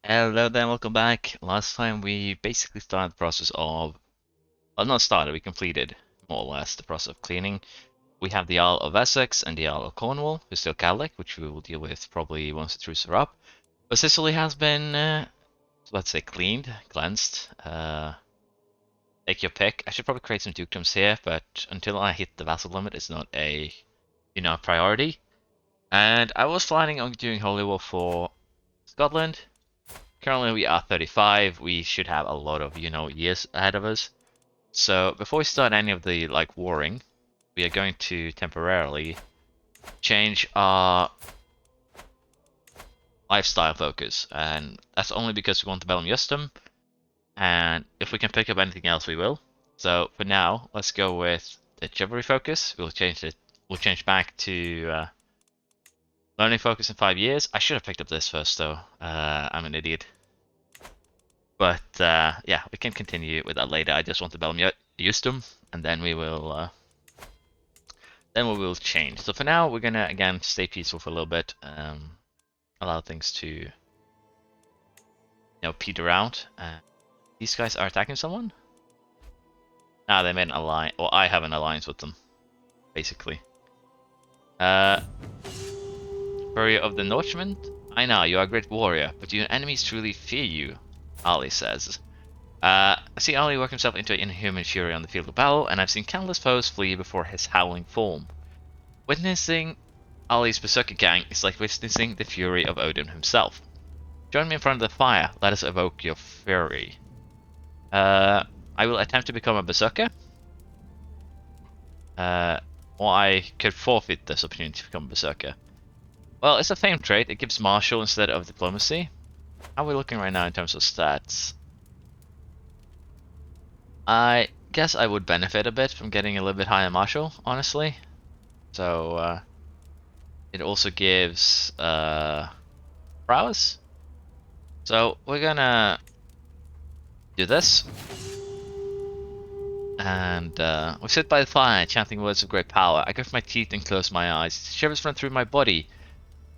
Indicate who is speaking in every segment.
Speaker 1: Hello there, welcome back. Last time we basically started the process of, well, not started, we completed more or less the process of cleaning. We have the Isle of Essex and the Isle of Cornwall, who's still Catholic, which we will deal with probably once the truce are up. But Sicily has been, let's say, cleansed. Take your pick. I should probably create some dukedoms here, but until I hit the vassal limit, it's not a, priority. And I was planning on doing Holy War for Scotland. Currently we are 35, we should have a lot of, years ahead of us. So before we start any of the, warring, we are going to temporarily change our lifestyle focus. And that's only because we want the Bellum Justum, and if we can pick up anything else, we will. So for now, let's go with the chivalry focus. We'll change back to learning focus in 5 years. I should have picked up this first though. I'm an idiot. But yeah, we can continue with that later. I just want the Bellum Justum, and then we will change. So for now, we're gonna again stay peaceful for a little bit, allow things to peter out. These guys are attacking someone. Ah, they made an alliance, or I have an alliance with them, basically. Warrior of the Northmen. I know you are a great warrior, but your enemies truly fear you. Ali says. I see Ali work himself into inhuman fury on the field of battle, and I've seen countless foes flee before his howling form. Witnessing Ali's berserker gang is like witnessing the fury of Odin himself. Join me in front of the fire, let us evoke your fury. I will attempt to become a berserker. Or I could forfeit this opportunity to become a berserker. Well, it's a fame trait, it gives martial instead of diplomacy. How are we looking right now in terms of stats? I guess I would benefit a bit from getting a little bit higher martial, honestly. So, it also gives prowess. So we're gonna do this. And we sit by the fire, chanting words of great power. I grit my teeth and close my eyes. Shivers run through my body,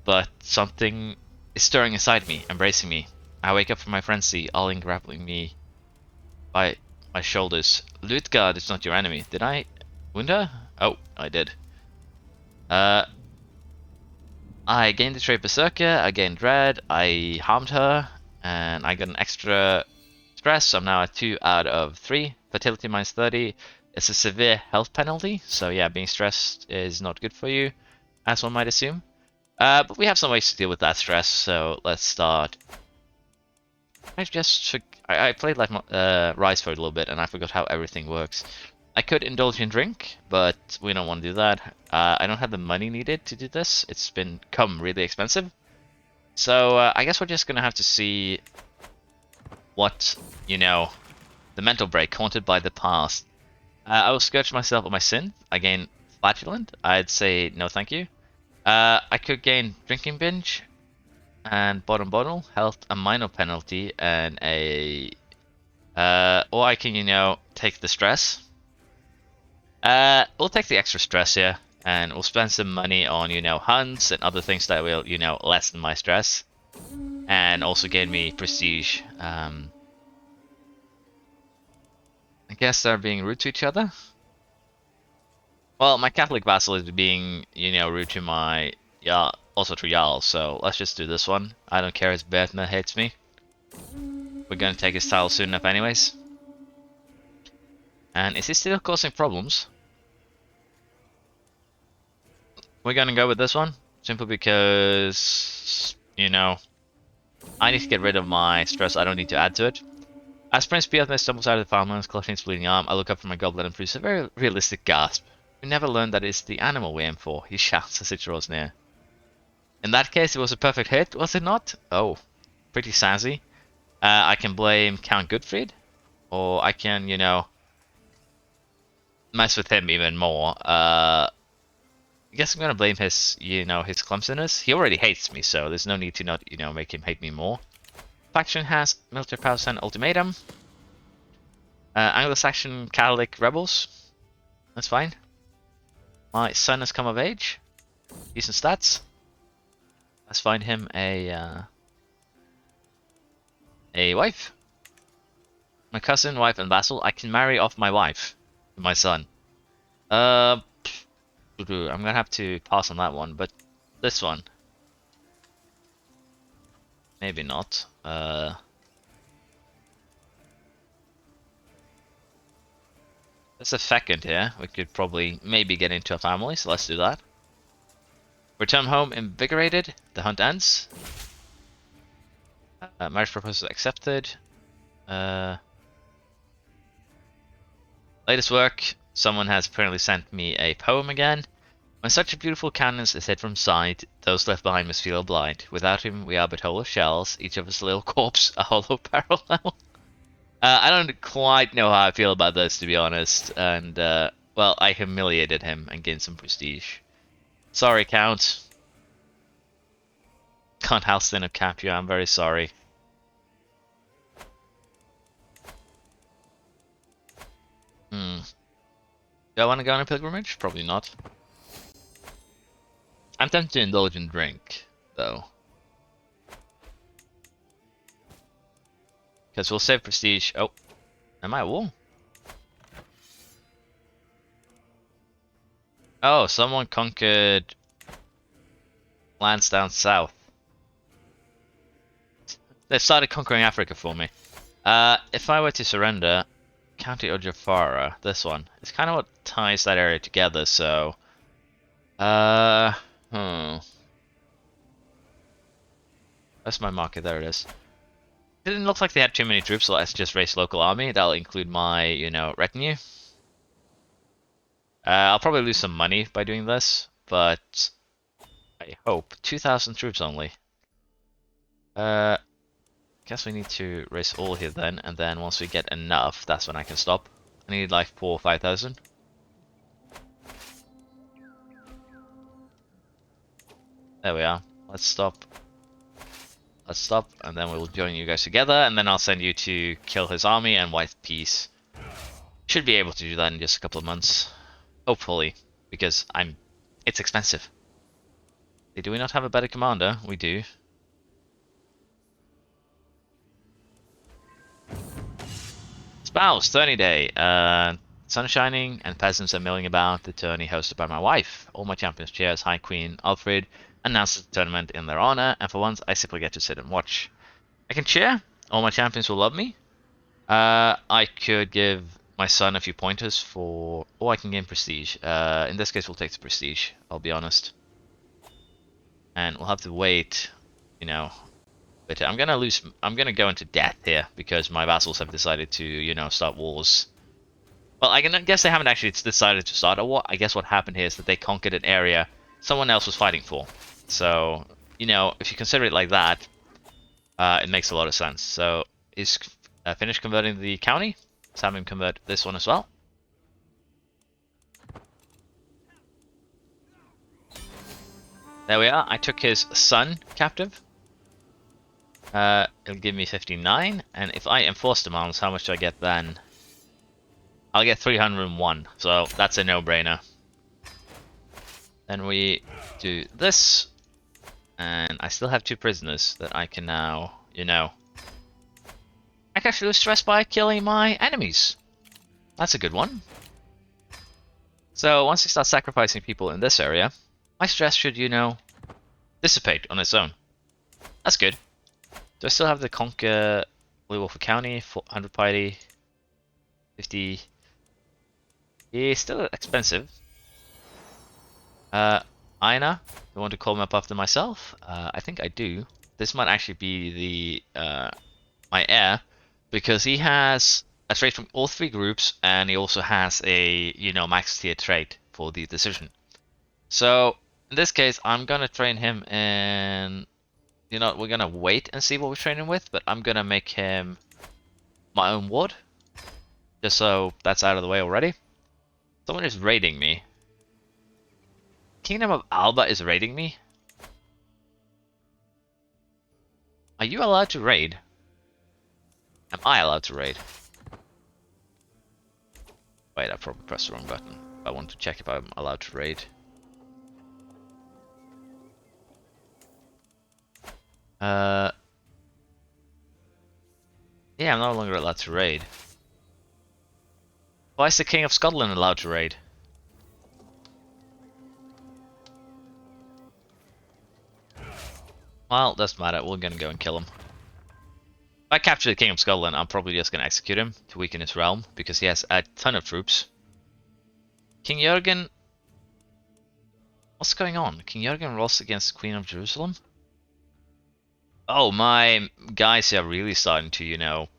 Speaker 1: but something is stirring inside me, embracing me. I wake up from my frenzy, all grappling me by my shoulders. Luthgard is not your enemy. Did I wound her? Oh, I did. I gained the trait Berserker, I gained Dread, I harmed her, and I got an extra stress, so I'm now at 2 out of 3. Fertility minus 30. It's a severe health penalty, so yeah, being stressed is not good for you, as one might assume. But we have some ways to deal with that stress, so let's start. I played like Rise for a little bit, and I forgot how everything works. I could indulge in drink, but we don't want to do that. I don't have the money needed to do this. It's become really expensive. So I guess we're just gonna have to see what, the mental break haunted by the past. I will scourge myself with my synth. I gain flatulent. I'd say no thank you. I could gain drinking binge and bottom bottle, health, a minor penalty, and a or I can, take the stress. We'll take the extra stress here, and we'll spend some money on, hunts and other things that will, lessen my stress, and also gain me prestige. I guess they're being rude to each other. Well, my Catholic vassal is being, rude to my also to Jarl, so let's just do this one. I don't care if Bertna hates me. We're gonna take his title soon enough anyways. And is he still causing problems? We're gonna go with this one, simply because, I need to get rid of my stress, I don't need to add to it. As Prince Beathman stumbles out of the farmlands, clutching his bleeding arm, I look up from my goblet and produce a very realistic gasp. We never learned that it's the animal we aim for, he shouts as it draws near. In that case, it was a perfect hit, was it not? Oh, pretty sassy. I can blame Count Goodfried, or I can, mess with him even more. I guess I'm gonna blame his, his clumsiness. He already hates me, so there's no need to not, make him hate me more. Faction has military powers and ultimatum. Anglo-Saxon Catholic rebels. That's fine. My son has come of age. Decent stats. Let's find him a a wife. My cousin, wife, and vassal. I can marry off my wife to my son. I'm gonna have to pass on that one, but this one, maybe not. There's a second here. We could probably maybe get into a family, so let's do that. Return home invigorated. The hunt ends. Marriage proposal accepted. Latest work. Someone has apparently sent me a poem again. When such a beautiful countenance is hid from sight, those left behind must feel a blight. Without him, we are but hollow shells, each of us a little corpse, a hollow parallel. I don't quite know how I feel about this, to be honest. And, well, I humiliated him and gained some prestige. Sorry, Count. Count Halston have capped you, I'm very sorry. Do I want to go on a pilgrimage? Probably not. I'm tempted to indulge in drink, though. Because we'll save prestige. Oh, am I at war? Oh, someone conquered lands down south. They've started conquering Africa for me. If I were to surrender, County Ojafara, this one, it's kind of what ties that area together, so... Where's my market? There it is. It didn't look like they had too many troops, so let's just race local army. That'll include my, you know, retinue. I'll probably lose some money by doing this, but I hope 2,000 troops only. Guess we need to race all here then, and then once we get enough, that's when I can stop. I need like 4,000 or 5,000. There we are. Let's stop. Let's stop, and then we'll join you guys together, and then I'll send you to kill his army and wipe peace. Should be able to do that in just a couple of months. Hopefully, because it's expensive. Do we not have a better commander? We do. Spouse, tourney day. Sun shining and peasants are milling about. The tourney hosted by my wife. All my champions cheer as High Queen Alfred announces the tournament in their honor, and for once I simply get to sit and watch. I can cheer. All my champions will love me. I could give my son a few pointers for... Oh, I can gain prestige. In this case, we'll take the prestige, I'll be honest. And we'll have to wait, you know... But I'm gonna go into debt here, because my vassals have decided to, you know, start wars. Well, I guess they haven't actually decided to start a war. I guess what happened here is that they conquered an area someone else was fighting for. So, you know, if you consider it like that, it makes a lot of sense. So, is finished converting the county? Let's have him convert this one as well. There we are. I took his son captive. It'll give me 59, and if I enforce demands, how much do I get then? I'll get 301, so that's a no-brainer. Then we do this, and I still have 2 prisoners that I can now, you know... I can actually lose stress by killing my enemies. That's a good one. So once I start sacrificing people in this area, my stress should, you know, dissipate on its own. That's good. Do I still have the conquer Blue Wolf County, 100 piety, 50? Yeah, still expensive. Aina, I want to call him up after myself. I think I do. This might actually be the my heir, because he has a trait from all 3 groups, and he also has a, you know, max tier trait for the decision. So in this case, I'm gonna train him in... You know, we're gonna wait and see what we train him with, but I'm gonna make him my own ward. Just so that's out of the way already. Someone is raiding me. Kingdom of Alba is raiding me? Are you allowed to raid? Am I allowed to raid? Wait, I probably pressed the wrong button. I want to check if I'm allowed to raid. Yeah, I'm no longer allowed to raid. Why is the King of Scotland allowed to raid? Well, doesn't matter. We're gonna go and kill him. If I capture the King of Scotland, I'm probably just gonna execute him to weaken his realm because he has a ton of troops. King Jurgen, what's going on? King Jurgen lost against the Queen of Jerusalem? Oh, my guys are really starting to, you know,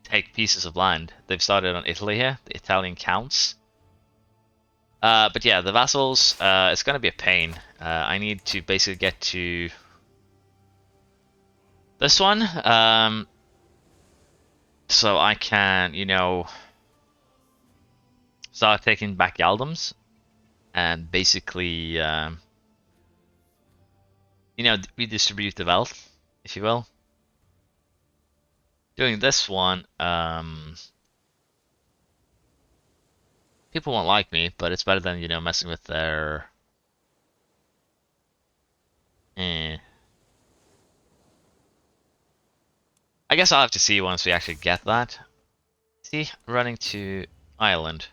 Speaker 1: take pieces of land. They've started on Italy here, the Italian counts. But yeah, the vassals, it's gonna be a pain. I need to basically get to this one, so I can, you know, start taking back Yaldoms and basically, you know, redistribute the wealth, if you will. Doing this one, people won't like me, but it's better than, you know, messing with their... Eh. I guess I'll have to see once we actually get that. See, running to Ireland.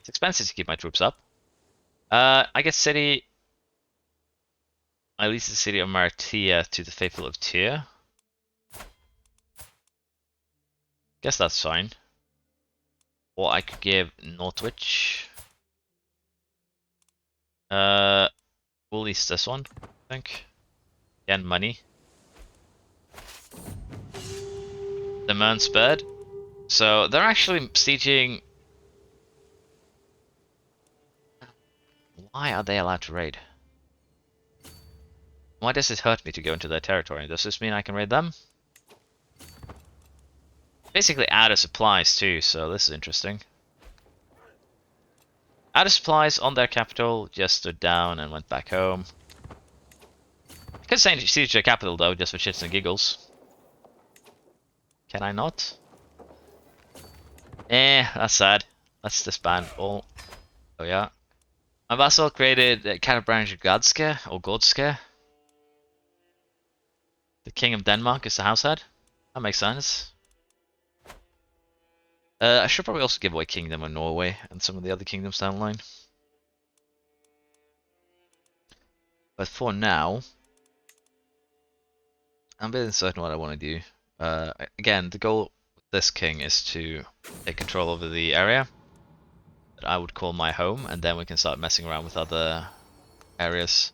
Speaker 1: It's expensive to keep my troops up. I guess city... I lease the city of Maratia to the faithful of Tyr. Guess that's fine. Or I could give Northwich. We'll lease this one, I think. And money. The Mernspurd. So they're actually sieging. Why are they allowed to raid? Why does it hurt me to go into their territory? Does this mean I can raid them? Basically out of supplies too, so this is interesting. Out of supplies on their capital, just stood down and went back home. I could say siege their capital though, just for shits and giggles. Can I not? That's sad. Let's disband all. Oh yeah. My vassal created Karabranja Godska, or Godska. The King of Denmark is the househead. That makes sense. I should probably also give away Kingdom of Norway and some of the other kingdoms down the line. But for now, I'm a bit uncertain what I want to do. Again, the goal with this king is to take control over the area that I would call my home, and then we can start messing around with other areas.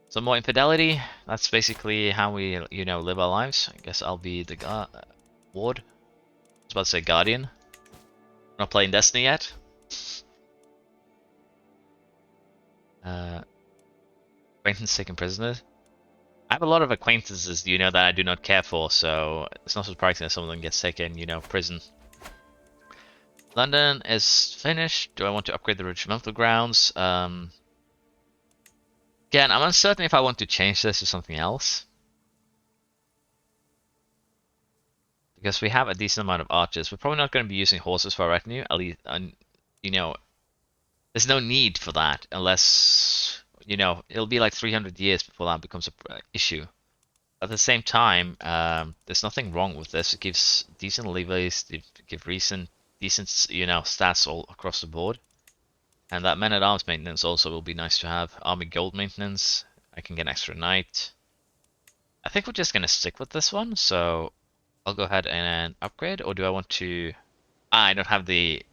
Speaker 1: Some more infidelity. That's basically how we, you know, live our lives. I guess I'll be the ward. I was about to say guardian. I'm not playing Destiny yet. Acquaintance taken prisoner. I have a lot of acquaintances, you know, that I do not care for, so it's not surprising that some of them gets taken, you know, prison. London is finished. Do I want to upgrade the regimental grounds? Again, I'm uncertain if I want to change this to something else. Because we have a decent amount of archers. We're probably not going to be using horses for our retinue, at least, you know, there's no need for that unless, you know, it'll be like 300 years before that becomes an issue. At the same time, there's nothing wrong with this. It gives decent levies, it gives decent, you know, stats all across the board. And that men-at-arms maintenance also will be nice to have. Army gold maintenance, I can get an extra knight. I think we're just going to stick with this one, so I'll go ahead and upgrade, or do I want to... I don't have the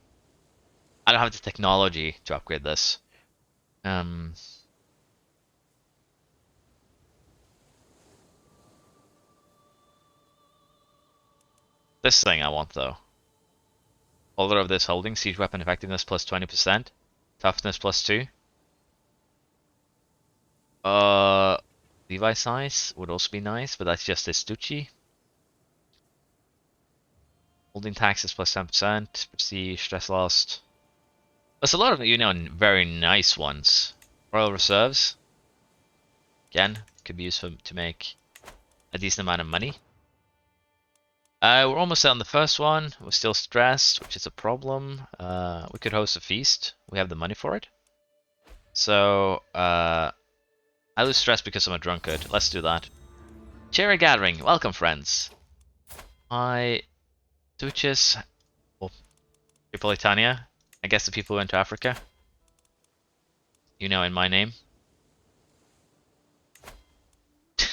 Speaker 1: technology to upgrade this. This thing I want though. Holder of this holding, siege weapon effectiveness plus 20%, toughness plus 2. Levi size would also be nice, but that's just a Stucci. Holding taxes plus 10%, prestige, stress lost. There's a lot of, you know, very nice ones. Royal reserves. Again, could be used to make a decent amount of money. We're almost on the first one. We're still stressed, which is a problem. We could host a feast. We have the money for it. So, I lose stress because I'm a drunkard. Let's do that. Cheery gathering. Welcome, friends. I Duchess or Tripolitania. I guess the people who went to Africa. You know, in my name.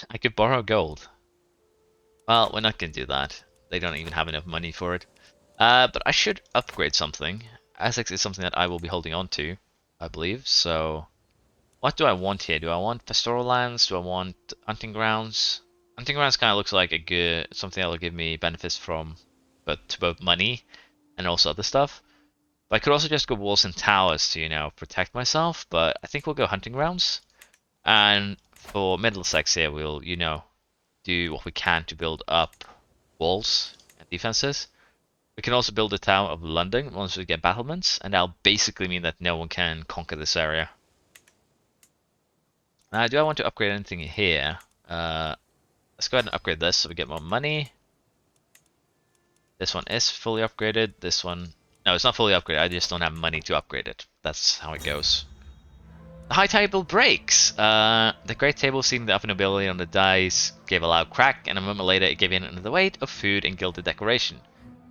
Speaker 1: I could borrow gold. Well, we're not going to do that. They don't even have enough money for it. But I should upgrade something. Essex is something that I will be holding on to, I believe. So, what do I want here? Do I want pastoral lands? Do I want hunting grounds? Hunting grounds kind of looks like a good something that will give me benefits from, but to both money and also other stuff. But I could also just go walls and towers to, protect myself. But I think we'll go hunting grounds. And for Middlesex here, we'll, do what we can to build up walls and defenses. We can also build a Tower of London once we get battlements, and that'll basically mean that no one can conquer this area. Do I want to upgrade anything here? Let's go ahead and upgrade this so we get more money. This one is fully upgraded. This one... No, it's not fully upgraded. I just don't have money to upgrade it. That's how it goes. The high table breaks! The great table, seeing the upper nobility on the dice, gave a loud crack, and a moment later it gave in under the weight of food and gilded decoration.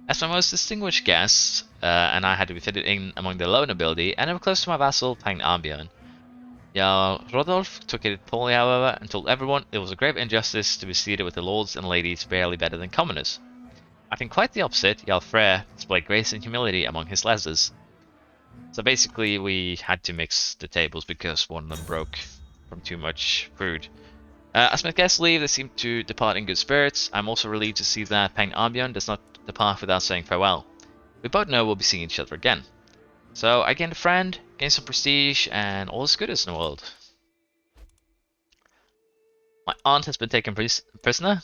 Speaker 1: As my most distinguished guests, and I had to be fitted in among the lower nobility, and I was close to my vassal, Pang Ambion. Jarl Rodolf took it poorly, however, and told everyone it was a grave injustice to be seated with the lords and ladies barely better than commoners. I think quite the opposite. Jarl Freyr displayed grace and humility among his lessers. So basically, we had to mix the tables because one of them broke from too much food. As my guests leave, they seem to depart in good spirits. I'm also relieved to see that Pang Ambion does not depart without saying farewell. We both know we'll be seeing each other again. So I gained a friend, gained some prestige, and all is good in the world. My aunt has been taken prisoner.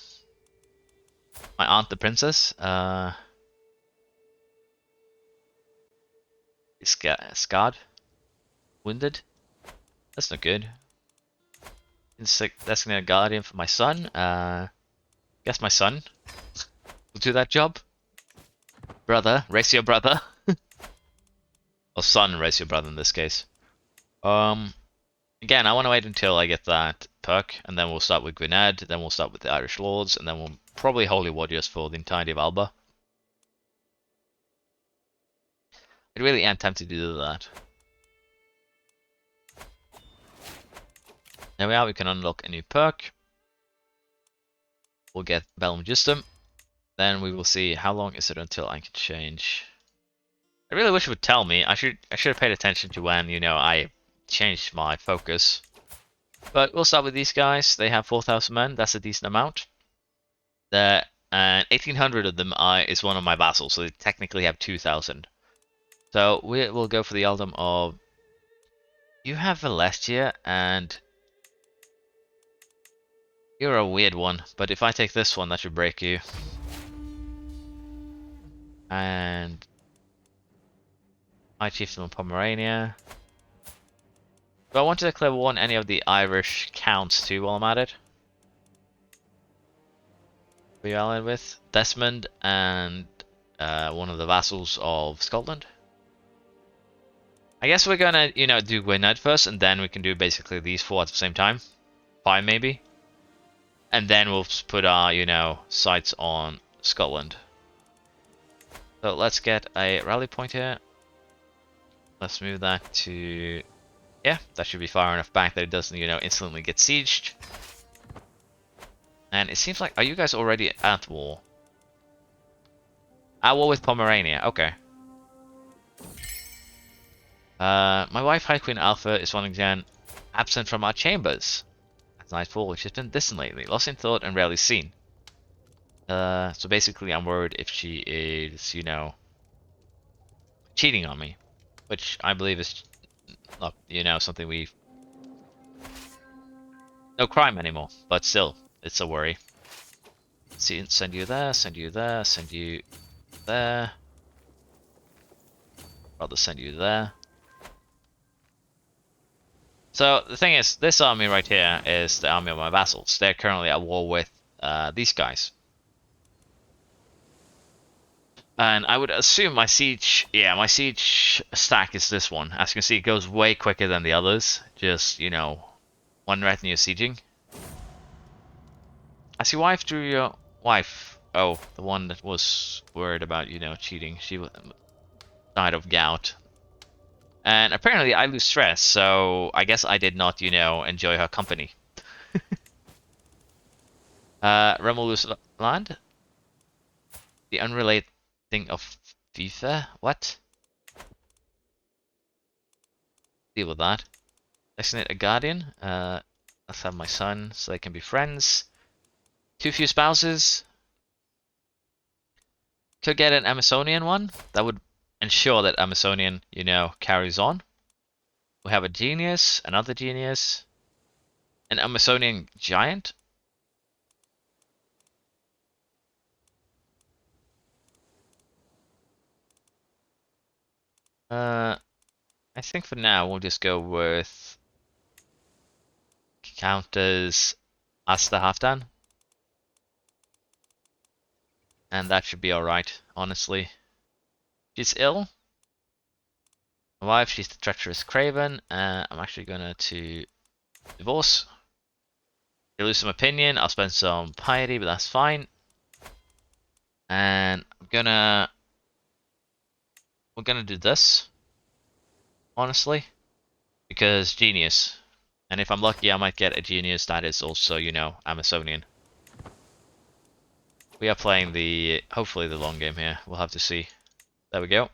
Speaker 1: My aunt, the princess, is scarred, wounded. That's not good. That's a guardian for my son. Guess my son will do that job. Brother, race your brother. Or son, race your brother in this case. Again, I want to wait until I get that perk, and then we'll start with Gwynedd, then we'll start with the Irish Lords, and then we'll probably Holy Warriors for the entirety of Alba. I really am tempted to do that. There we are, we can unlock a new perk. We'll get Bellum Justum. Then we will see how long is it until I can change. I really wish it would tell me. I should have paid attention to when, I changed my focus. But we'll start with these guys. They have 4,000 men. That's a decent amount. And 1,800 of them is one of my vassals, so they technically have 2,000. So we will go for the Ealdom of... You have Velestia, and... You're a weird one, but if I take this one, that should break you. And... High Chieftain of Pomerania. Do I want to declare war on any of the Irish counts too while I'm at it? Who are you allied with? Desmond and one of the vassals of Scotland. I guess we're gonna, do Gwynedd first, and then we can do basically these four at the same time. 5 maybe. And then we'll put our, sights on Scotland. So let's get a rally point here. Let's move that to... Yeah, that should be far enough back that it doesn't, instantly get sieged. And it seems like... Are you guys already at war? At war with Pomerania, okay. My wife, High Queen Alpha, is once again absent from our chambers. At nightfall, she's been distant lately, lost in thought and rarely seen. So basically I'm worried if she is, cheating on me. Which I believe is not, something we... No crime anymore, but still, it's a worry. See, send you there, send you there, send you there. Rather send you there. So the thing is, this army right here is the army of my vassals. They're currently at war with these guys. And I would assume my siege, my siege stack is this one. As you can see, it goes way quicker than the others. Just, one retinue sieging. Has your wife drew your wife? Oh, the one that was worried about, cheating. She died of gout. And apparently I lose stress, so I guess I did not, enjoy her company. Remolus land? The unrelated thing of FIFA? What? Deal with that. Designate a guardian. Let's have my son so they can be friends. Too few spouses. Could get an Amazonian one. That would ensure that Amazonian, carries on. We have a genius, another genius, an Amazonian giant. I think for now we'll just go with counters Asta Halfdan. And that should be alright, honestly. She's ill. My wife, she's the treacherous Craven. I'm actually gonna to divorce. You lose some opinion, I'll spend some piety, but that's fine. And we're gonna do this, honestly, because genius. And if I'm lucky, I might get a genius that is also, Amazonian. We are playing hopefully the long game here. We'll have to see. There we go.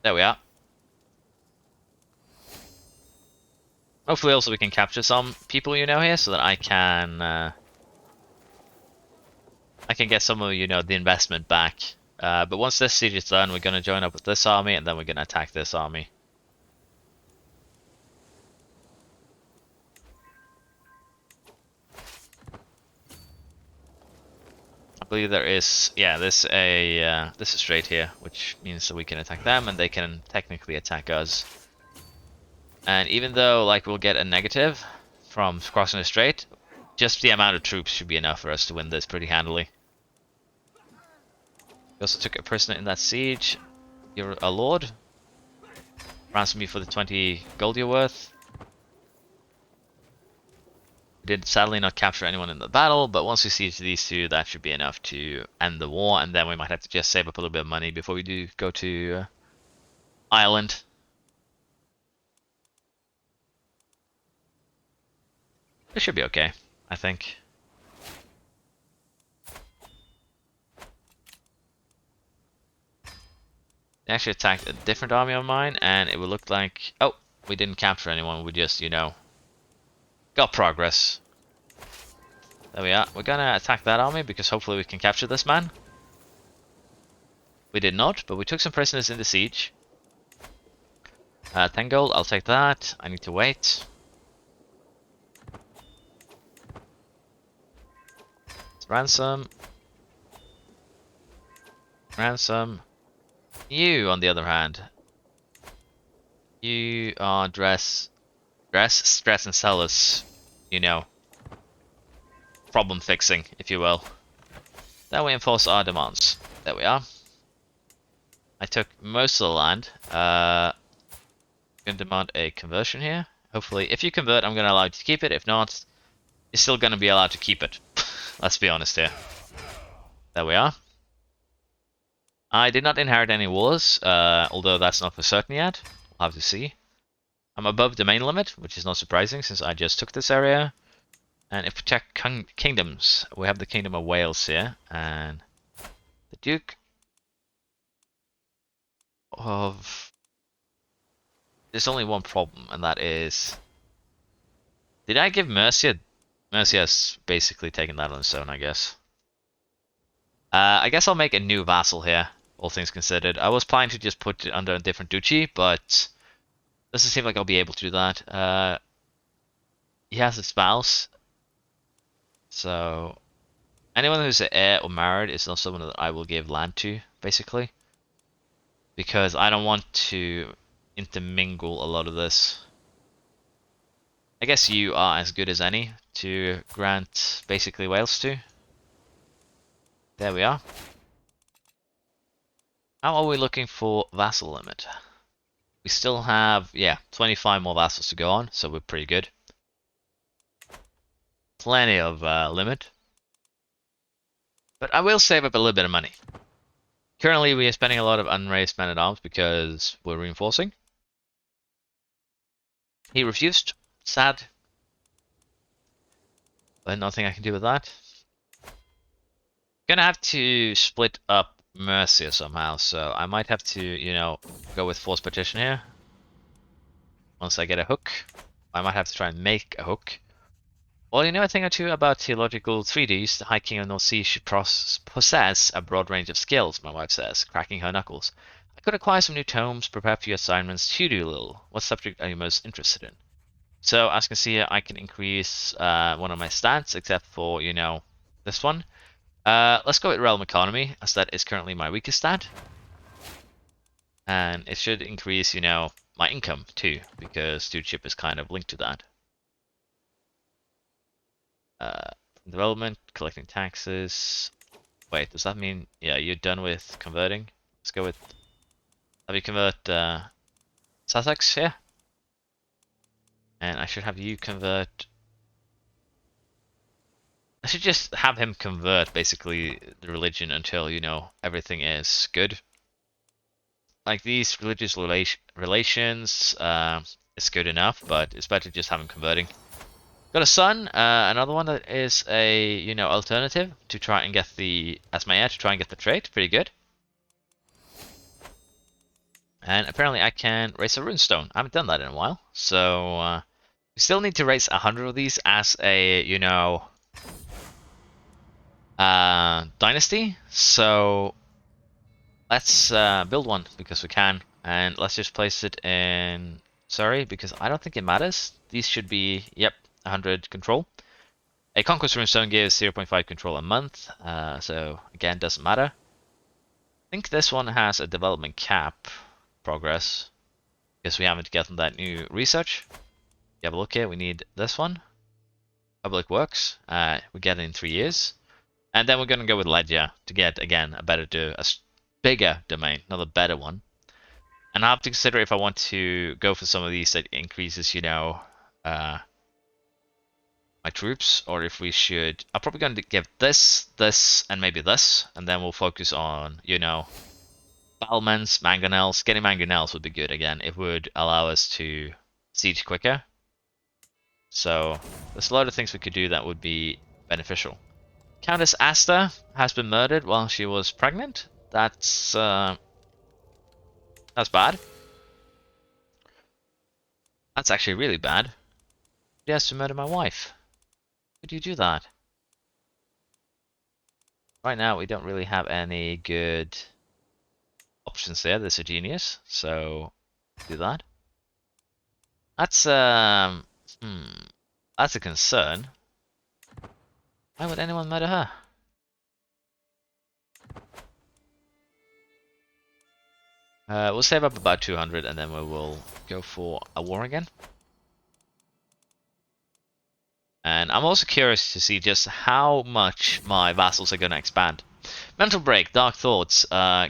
Speaker 1: There we are. Hopefully also we can capture some people, here, so that I can get some of, the investment back. But once this siege is done, we're going to join up with this army, and then we're going to attack this army. I believe there is, yeah, this is straight here, which means that we can attack them, and they can technically attack us. And even though, like, we'll get a negative from crossing the strait, just the amount of troops should be enough for us to win this pretty handily. We also took a prisoner in that siege. You're a lord. Ransom me for the 20 gold you're worth. We did sadly not capture anyone in the battle, but once we siege these two, that should be enough to end the war, and then we might have to just save up a little bit of money before we do go to Ireland. It should be okay, I think. They actually attacked a different army of mine, and it would look like... Oh, we didn't capture anyone, we just, got progress. There we are. We're gonna attack that army, because hopefully we can capture this man. We did not, but we took some prisoners in the siege. 10 gold, I'll take that. I need to wait. Ransom. Ransom. You, on the other hand. You are stress, and zealous. Problem fixing, if you will. Then we enforce our demands. There we are. I took most of the land. I'm going to demand a conversion here. Hopefully, if you convert, I'm going to allow you to keep it. If not, you're still going to be allowed to keep it. Let's be honest here. There we are. I did not inherit any wars, although that's not for certain yet. We'll have to see. I'm above domain limit, which is not surprising since I just took this area. And if we check kingdoms, we have the Kingdom of Wales here, and the Duke of... There's only one problem, and that is... Did I give Mercia? Mercia has basically taken that on its own, I guess. I guess I'll make a new vassal here, all things considered. I was planning to just put it under a different duchy, but doesn't seem like I'll be able to do that. He has a spouse, so anyone who's an heir or married is not someone that I will give land to, basically, because I don't want to intermingle a lot of this. I guess you are as good as any to grant basically Wales to. There we are. How are we looking for vassal limit? We still have, yeah, 25 more vassals to go on, so we're pretty good. plenty of limit. But I will save up a little bit of money. Currently, we are spending a lot of unraised men-at-arms because we're reinforcing. He refused. Sad. But nothing I can do with that. Gonna have to split up Mercia somehow, so I might have to, you know, go with force petition here. Once I get a hook. I might have to try and make a hook. Well, you know a thing or two about theological 3Ds, the High King of North Sea should possess a broad range of skills, my wife says, cracking her knuckles. I could acquire some new tomes, prepare for your assignments, to do little. What subject are you most interested in? So, as you can see here, I can increase one of my stats, except for, you know, this one. Let's go with Realm Economy, as that is currently my weakest stat. And it should increase, you know, my income too, because stewardship is kind of linked to that. Development, collecting taxes. Wait, does that mean, yeah, you're done with converting? Let's go with, have you convert Sussex, yeah? And I should have you convert, I should just have him convert basically the religion until, you know, everything is good. Like these religious relations, it's good enough, but it's better just have him converting. Got a son, another one that is a, you know, alternative to try and get the, as my heir, to try and get the trait. Pretty good. And apparently I can raise a runestone. I haven't done that in a while. So, we still need to raise 100 of these as a, you know, dynasty. So, let's build one because we can. And let's just place it in Surrey because I don't think it matters. These should be, yep, 100 control. A Conquest Runestone gives 0.5 control a month, so again, doesn't matter. I think this one has a development cap progress, because we haven't gotten that new research. You have a look here, we need this one. Public Works, we get it in 3 years. And then we're going to go with Ledger to get, again, a bigger domain, not a better one. And I have to consider if I want to go for some of these that increases, you know, my troops, or if we should. I'm probably going to give this, and maybe this, and then we'll focus on, you know, battlements, mangonels. Getting mangonels would be good again. It would allow us to siege quicker. So there's a lot of things we could do that would be beneficial. Countess Asta has been murdered while she was pregnant. That's bad. That's actually really bad. She has to murder my wife. Could you do that? Right now, we don't really have any good options there. There's a genius, so do that. That's that's a concern. Why would anyone murder her? We'll save up about 200, and then we will go for a war again. And I'm also curious to see just how much my vassals are going to expand. Mental break, dark thoughts.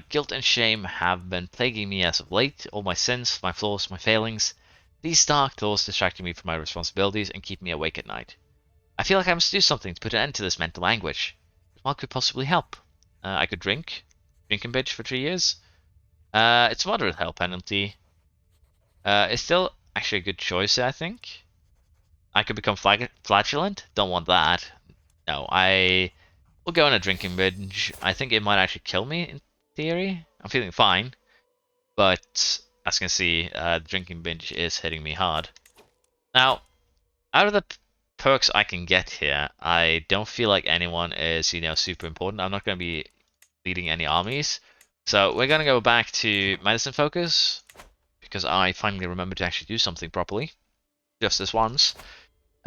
Speaker 1: Guilt and shame have been plaguing me as of late. All my sins, my flaws, my failings. These dark thoughts distracting me from my responsibilities and keep me awake at night. I feel like I must do something to put an end to this mental anguish. What could possibly help? I could drink. Drinking bitch for 3 years. It's moderate health penalty. It's still actually a good choice, I think. I could become flatulent. Don't want that. No, I will go on a drinking binge. I think it might actually kill me in theory. I'm feeling fine, but as you can see, the drinking binge is hitting me hard. Now, out of the perks I can get here, I don't feel like anyone is, you know, super important. I'm not going to be leading any armies, so we're going to go back to medicine focus because I finally remembered to actually do something properly, just this once.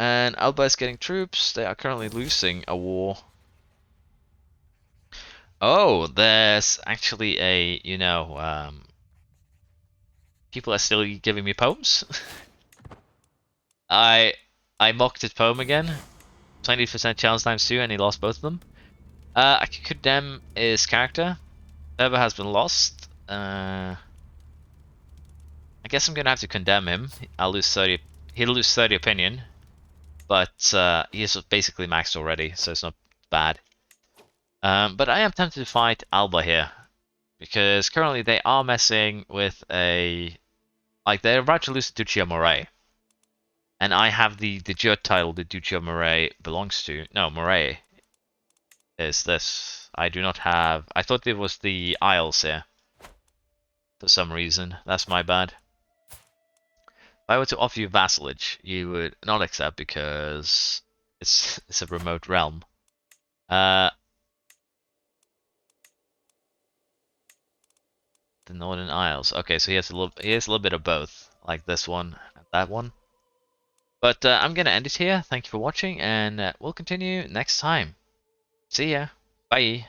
Speaker 1: And Alba is getting troops. They are currently losing a war. Oh, there's actually a, you know, people are still giving me poems. I mocked his poem again. 20% challenge times 2, and he lost both of them. I could condemn his character. Whoever has been lost. I guess I'm gonna have to condemn him. I'll lose 30. He'll lose 30 opinion. but he is basically maxed already, so it's not bad. But I am tempted to fight Alba here, because currently they are messing with a... Like, they're about to lose to Duccio Moray. And I have the Jurt title the Duccio Moray belongs to. No, Moray is this. I do not have... I thought it was the Isles here. For some reason. That's my bad. If I were to offer you vassalage, you would not accept because it's a remote realm. The Northern Isles. Okay, so he has a little bit of both, like this one and that one. But I'm gonna end it here. Thank you for watching, and we'll continue next time. See ya. Bye.